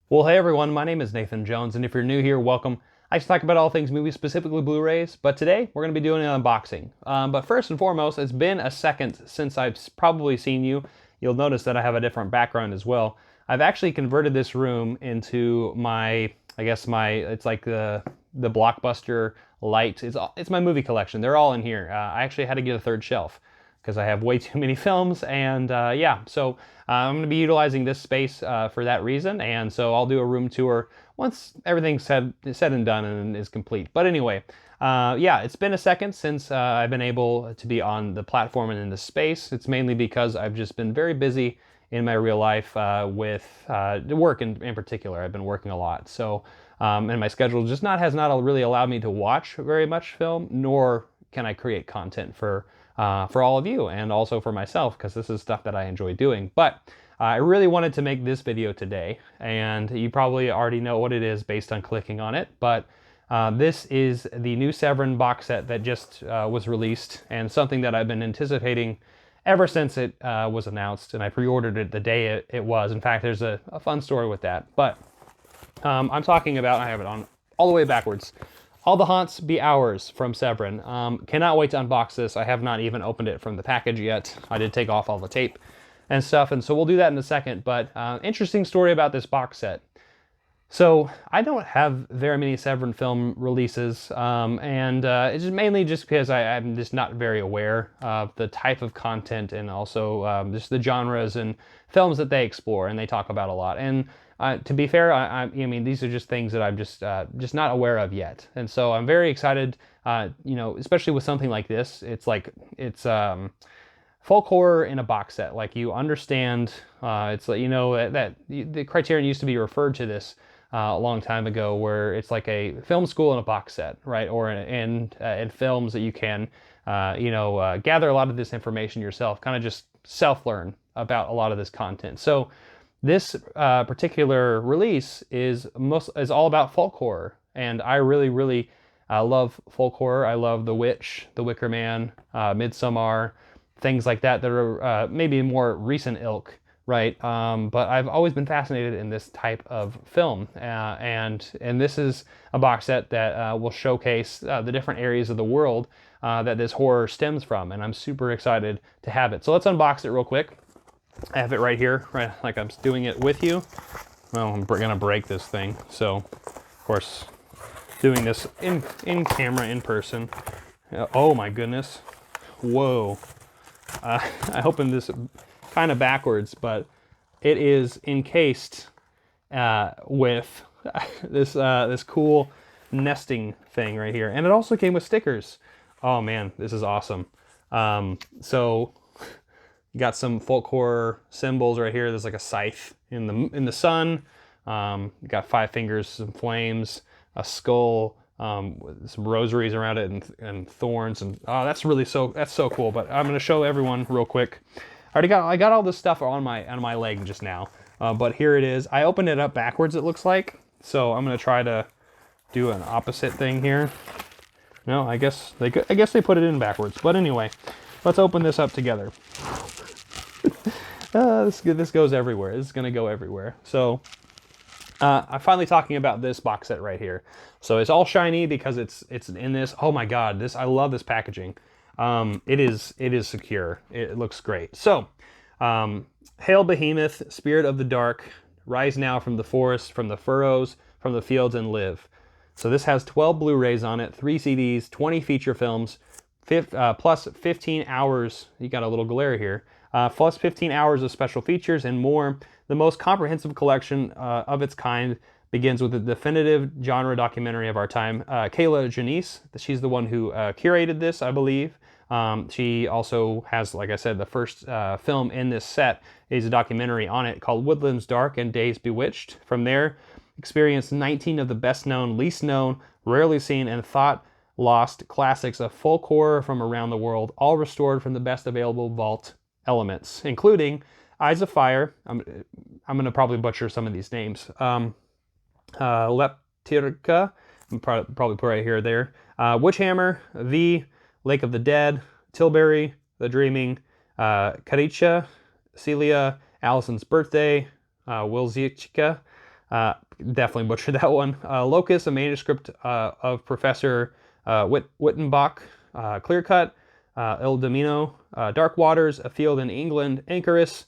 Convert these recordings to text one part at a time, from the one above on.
Well, hey everyone, my name is Nathan Jones, and if you're new here, welcome. I just talk about all things movies, specifically Blu-rays, but today we're going to be doing an unboxing. But first and foremost, it's been a second since I've probably seen you. You'll notice that I have a different background as well. I've actually converted this room into my, it's like the Blockbuster light. It's my movie collection. They're all in here. I actually had to get a third shelf because I have way too many films. And yeah, so I'm going to be utilizing this space for that reason. And so I'll do a room tour once everything's said and done and is complete. But anyway, yeah, it's been a second since I've been able to be on the platform and in the space. It's mainly because I've just been very busy in my real life with work in particular. I've been working a lot. So, and my schedule just has not really allowed me to watch very much film, nor can I create content for all of you and also for myself, because this is stuff that I enjoy doing. But I really wanted to make this video today, and you probably already know what it is based on clicking on it, but this is the new Severin box set that just was released, and something that I've been anticipating ever since it was announced, and I pre-ordered it the day it was. In fact, there's a fun story with that. But I'm talking about, I have it on all the way backwards, All the Haunts Be Ours from Severin. Cannot wait to unbox this. I have not even opened it from the package yet. I did take off all the tape and stuff, and so we'll do that in a second. But interesting story about this box set. So I don't have very many Severin film releases, and it's just mainly just because I'm just not very aware of the type of content and also just the genres and films that they explore and they talk about a lot. And to be fair, I mean, these are just things that I'm just not aware of yet. And so I'm very excited, especially with something like this. It's folk horror in a box set. Like, you understand, it's like, that the Criterion used to be referred to this a long time ago, where it's like a film school in a box set, right? Or in films that you can, gather a lot of this information yourself, kind of just self-learn about a lot of this content. So this particular release is all about folk horror, and I really love folk horror. I love The Witch, The Wicker Man, Midsommar, things like that are maybe more recent ilk, right? But I've always been fascinated in this type of film, and this is a box set that will showcase the different areas of the world that this horror stems from, and I'm super excited to have it. So let's unbox it real quick. I have it right here, right, like I'm doing it with you. Well, I'm gonna break this thing, so of course doing this in camera, in person. Oh my goodness, whoa! I opened this kind of backwards, but it is encased with this cool nesting thing right here, and it also came with stickers. Oh man, this is awesome. So you got some folk horror symbols right here. There's like a scythe in the sun. You got 5 fingers, some flames, a skull, with some rosaries around it, and thorns, and oh, that's so cool. But I'm gonna show everyone real quick. I got all this stuff on my leg just now, but here it is. I opened it up backwards, it looks like. So I'm gonna try to do an opposite thing here. No, I guess they put it in backwards. But anyway, let's open this up together. This goes everywhere. This is gonna go everywhere. So I'm finally talking about this box set right here. So it's all shiny because it's in this. Oh my God, I love this packaging. It is secure. It looks great. So, Hail Behemoth, Spirit of the Dark, rise now from the forest, from the furrows, from the fields, and live. So this has 12 Blu-rays on it, 3 CDs, 20 feature films, plus 15 hours. You got a little glare here. Plus 15 hours of special features and more. The most comprehensive collection of its kind begins with a definitive genre documentary of our time. Kier-La Janisse, she's the one who curated this, I believe. She also has, like I said, the first film in this set is a documentary on it called Woodlands, Dark and Days Bewitched. From there, experience 19 of the best known, least known, rarely seen, and thought lost classics of folk horror from around the world, all restored from the best available vault elements, including Eyes of Fire. I'm going to probably butcher some of these names. Leptirka, probably put right here, there. Witchhammer, The Lake of the Dead, Tilbury, The Dreaming, Karicha, Celia, Allison's Birthday, Wilzichka, Definitely butchered that one. Locus, a manuscript of Professor Wittenbach. Clear Cut, Il Domino, Dark Waters, A Field in England, Anchoress,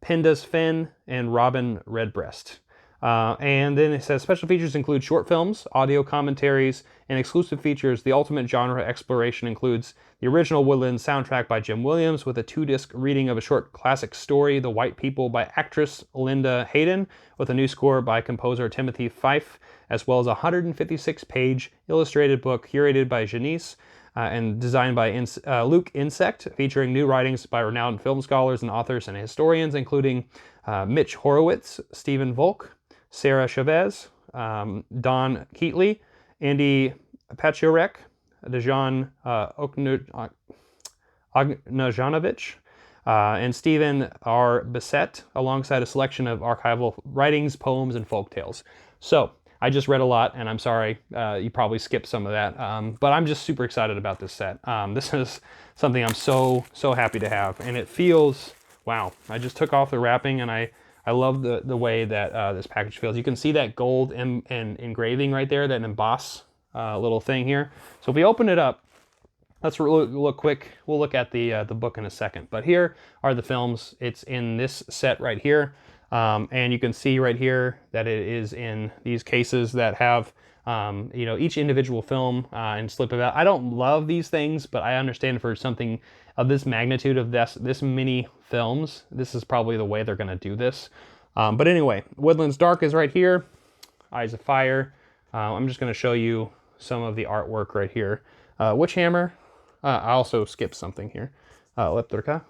Pinda's Fin, and Robin Redbreast. And then it says special features include short films, audio commentaries, and exclusive features. The ultimate genre exploration includes the original Woodlands soundtrack by Jim Williams with a 2-disc reading of a short classic story, The White People by actress Linda Hayden, with a new score by composer Timothy Fife, as well as a 156-page illustrated book curated by Janisse and designed by Luke Insect, featuring new writings by renowned film scholars and authors and historians, including Mitch Horowitz, Stephen Volk, Sarah Chavez, Don Keatley, Andy Pachurek, Dejan Ognjanovich, and Stephen R. Bissett, alongside a selection of archival writings, poems, and folktales. So, I just read a lot, and I'm sorry you probably skipped some of that, but I'm just super excited about this set. This is something I'm so happy to have, and it feels, wow, I just took off the wrapping, and I love the way that this package feels. You can see that gold and engraving right there, that emboss little thing here. So if we open it up, let's look quick. We'll look at the book in a second. But here are the films. It's in this set right here. And you can see right here that it is in these cases that have, each individual film and slip it out. I don't love these things, but I understand for something of this magnitude of this many films, this is probably the way they're going to do this. But anyway, Woodlands Dark is right here. Eyes of Fire. I'm just going to show you some of the artwork right here. Witch Hammer. I also skipped something here. Lepturka.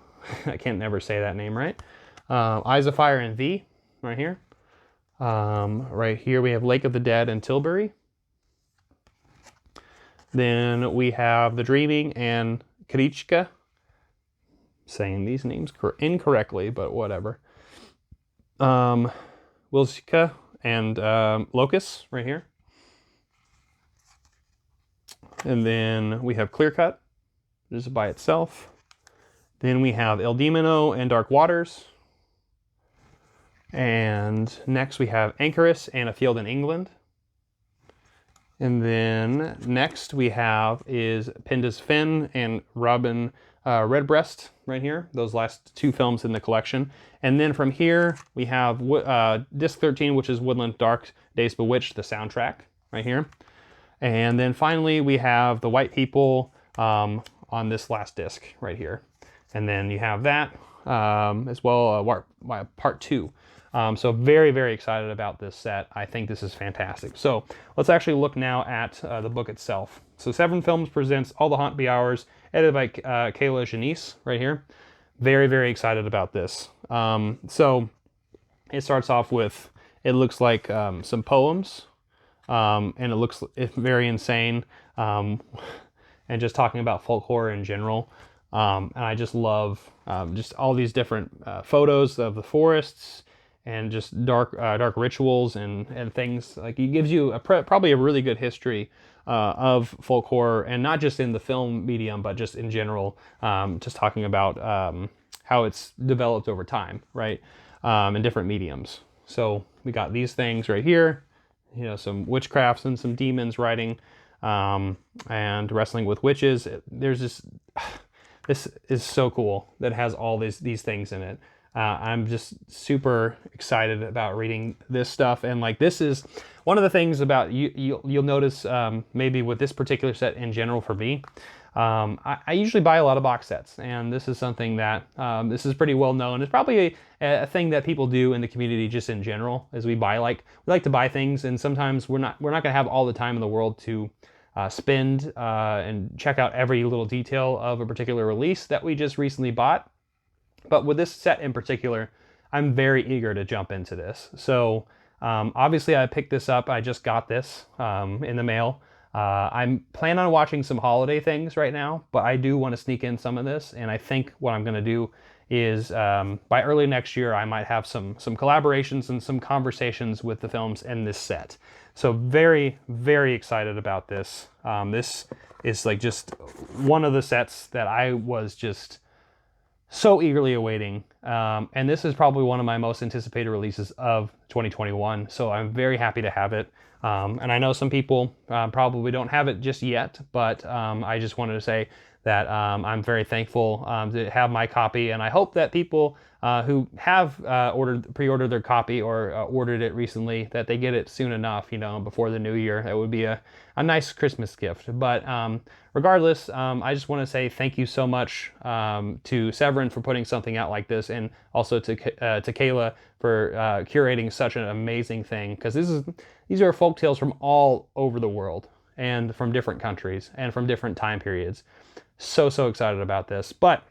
I can't never say that name right. Eyes of Fire and V, right here. Right here we have Lake of the Dead and Tilbury. Then we have The Dreaming and Krichka. Saying these names incorrectly, but whatever. Wilska and Locus, right here. And then we have Clear Cut, just by itself. Then we have Il Demino and Dark Waters. And next we have Anchoress and A Field in England. And then next we have is Pinda's Fin and Robin Redbreast right here. Those last two films in the collection. And then from here we have disc 13, which is Woodland Dark Days Bewitched, the soundtrack right here. And then finally we have The White People on this last disc right here. And then you have that as well, part 2. So very, very excited about this set. I think this is fantastic. So let's actually look now at the book itself. So Severin Films presents All the Haunt Be Ours, edited by Kier-La Janisse right here. Very, very excited about this. So it starts off with, it looks like some poems, and it looks very insane, and just talking about folk horror in general. And I just love just all these different photos of the forests, and just dark rituals and things. Like, it gives you probably a really good history of folk horror, and not just in the film medium, but just in general, just talking about how it's developed over time, right, in different mediums. So we got these things right here, some witchcrafts and some demons riding, and wrestling with witches. There's this is so cool that it has all these things in it. I'm just super excited about reading this stuff, and like, this is one of the things about you'll notice maybe with this particular set in general for me. I usually buy a lot of box sets, and this is something that this is pretty well known. It's probably a thing that people do in the community just in general, as we like to buy things, and sometimes we're not going to have all the time in the world to spend and check out every little detail of a particular release that we just recently bought. But with this set in particular, I'm very eager to jump into this. So obviously I picked this up. I just got this in the mail. I'm planning on watching some holiday things right now, but I do want to sneak in some of this. And I think what I'm going to do is by early next year, I might have some collaborations and some conversations with the films in this set. So very, very excited about this. This is like just one of the sets that I was just so eagerly awaiting And this is probably one of my most anticipated releases of 2021, so I'm very happy to have it. And I know some people probably don't have it just yet, but I just wanted to say that I'm very thankful to have my copy, and I hope that people who have pre-ordered their copy or ordered it recently, that they get it soon enough, you know, before the new year. That would be a nice Christmas gift. But regardless, I just want to say thank you so much to Severin for putting something out like this, and also to Kier-La for curating such an amazing thing, because these are folktales from all over the world, and from different countries, and from different time periods. So excited about this. But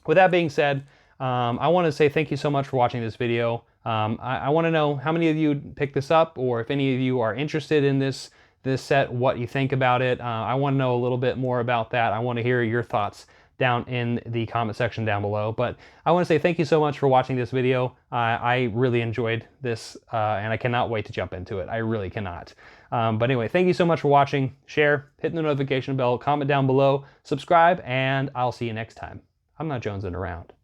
with that being said, I want to say thank you so much for watching this video. I want to know how many of you picked this up, or if any of you are interested in this set, what you think about it. I want to know a little bit more about that. I want to hear your thoughts down in the comment section down below. But I want to say thank you so much for watching this video. I really enjoyed this, and I cannot wait to jump into it. I really cannot. But anyway, thank you so much for watching. Share, hit the notification bell, comment down below, subscribe, and I'll see you next time. I'm not jonesing around.